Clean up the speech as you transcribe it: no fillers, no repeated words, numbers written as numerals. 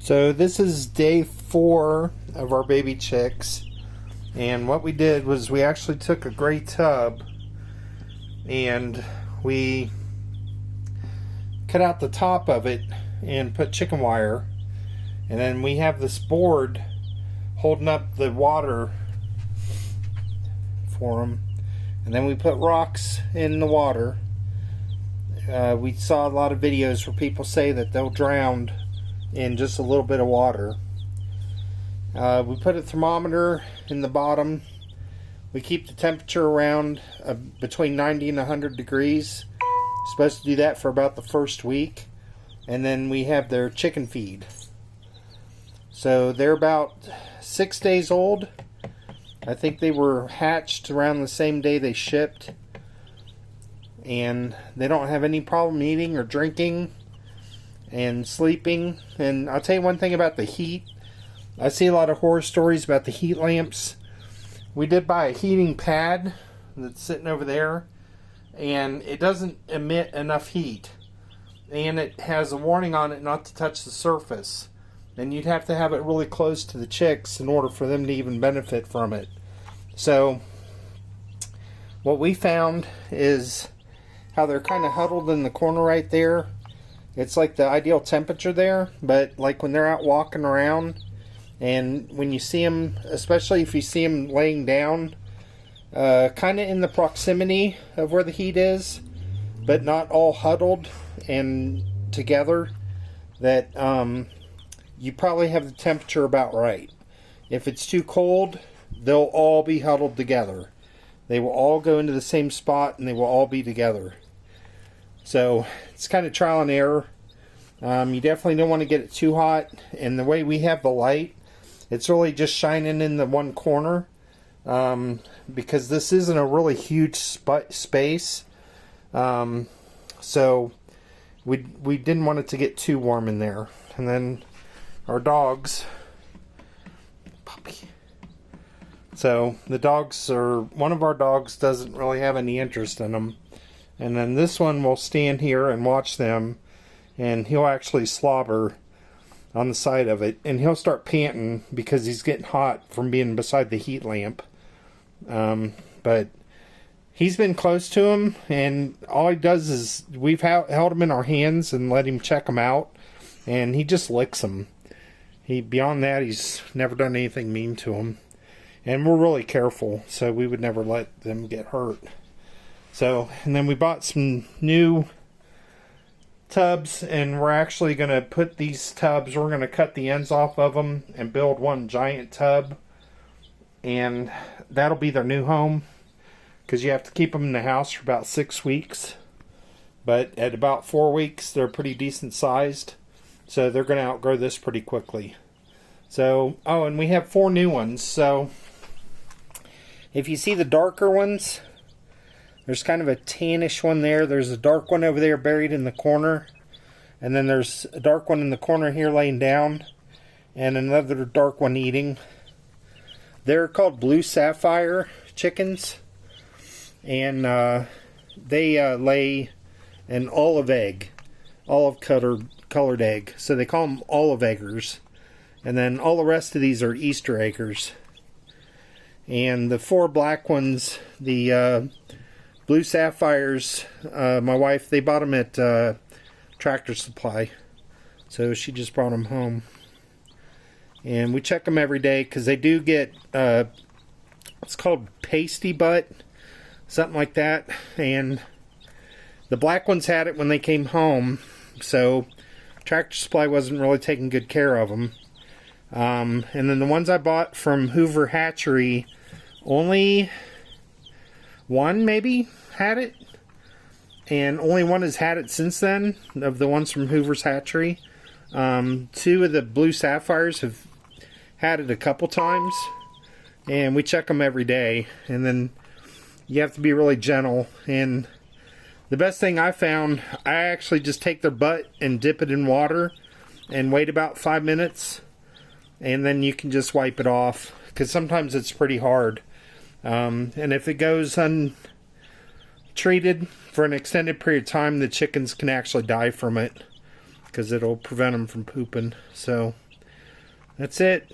So this is day 4 of our baby chicks, and what we did was we actually took a gray tub and we cut out the top of it and put chicken wire, and then we have this board holding up the water for them, and then we put rocks in the water. We saw a lot of videos where people say that they'll drown in just a little bit of water. We put a thermometer in the bottom. We keep the temperature around between 90 and 100 degrees. Supposed to do that for about the first week, and then we have their chicken feed. So they're about 6 days old. I think they were hatched around the same day they shipped, and they don't have any problem eating or drinking and sleeping. And I'll tell you one thing about the heat. I see a lot of horror stories about the heat lamps. We did buy a heating pad that's sitting over there, and it doesn't emit enough heat, and it has a warning on it not to touch the surface, and you'd have to have it really close to the chicks in order for them to even benefit from it. So what we found is how they're kind of huddled in the corner right there. It's like the ideal temperature there, but like when they're out walking around, and when you see them, especially if you see them laying down, kind of in the proximity of where the heat is, but not all huddled and together, that you probably have the temperature about right. If it's too cold, they'll all be huddled together. They will all go into the same spot and they will all be together. So it's kind of trial and error. You definitely don't want to get it too hot, and the way we have the light, it's really just shining in the one corner, because this isn't a really huge space. So we didn't want it to get too warm in there. And then our dogs, puppy. So the dogs are, one of our dogs doesn't really have any interest in them. And then this one will stand here and watch them, and he'll actually slobber on the side of it, and he'll start panting because he's getting hot from being beside the heat lamp. But he's been close to him, and all he does is, we've held him in our hands and let him check him out, and he just licks them. Beyond that, he's never done anything mean to him. And we're really careful, so we would never let them get hurt. So, and then we bought some new tubs, and we're actually going to put these tubs, we're going to cut the ends off of them and build one giant tub, and that'll be their new home, because you have to keep them in the house for about 6 weeks, but at about 4 weeks they're pretty decent sized, so they're going to outgrow this pretty quickly. So, oh, and we have 4 new ones. So if you see the darker ones, there's kind of a tannish one there. There's a dark one over there buried in the corner. And then there's a dark one in the corner here laying down. And another dark one eating. They're called blue Sapphire chickens. And they lay an olive egg. Olive colored egg. So they call them olive eggers. And then all the rest of these are Easter eggers. And the 4 black ones, the blue Sapphires, my wife, they bought them at Tractor Supply. So she just brought them home. And we check them every day because they do get, it's called pasty butt, something like that. And the black ones had it when they came home. So Tractor Supply wasn't really taking good care of them. And then the ones I bought from Hoover Hatchery, only one maybe had it, and only one has had it since then, of the ones from Hoover's Hatchery. 2 of the blue Sapphires have had it a couple times, and we check them every day. And then you have to be really gentle. And the best thing I found, I actually just take their butt and dip it in water and wait about 5 minutes, and then you can just wipe it off, because sometimes it's pretty hard. And if it goes untreated for an extended period of time, the chickens can actually die from it, because it'll prevent them from pooping. So That's it.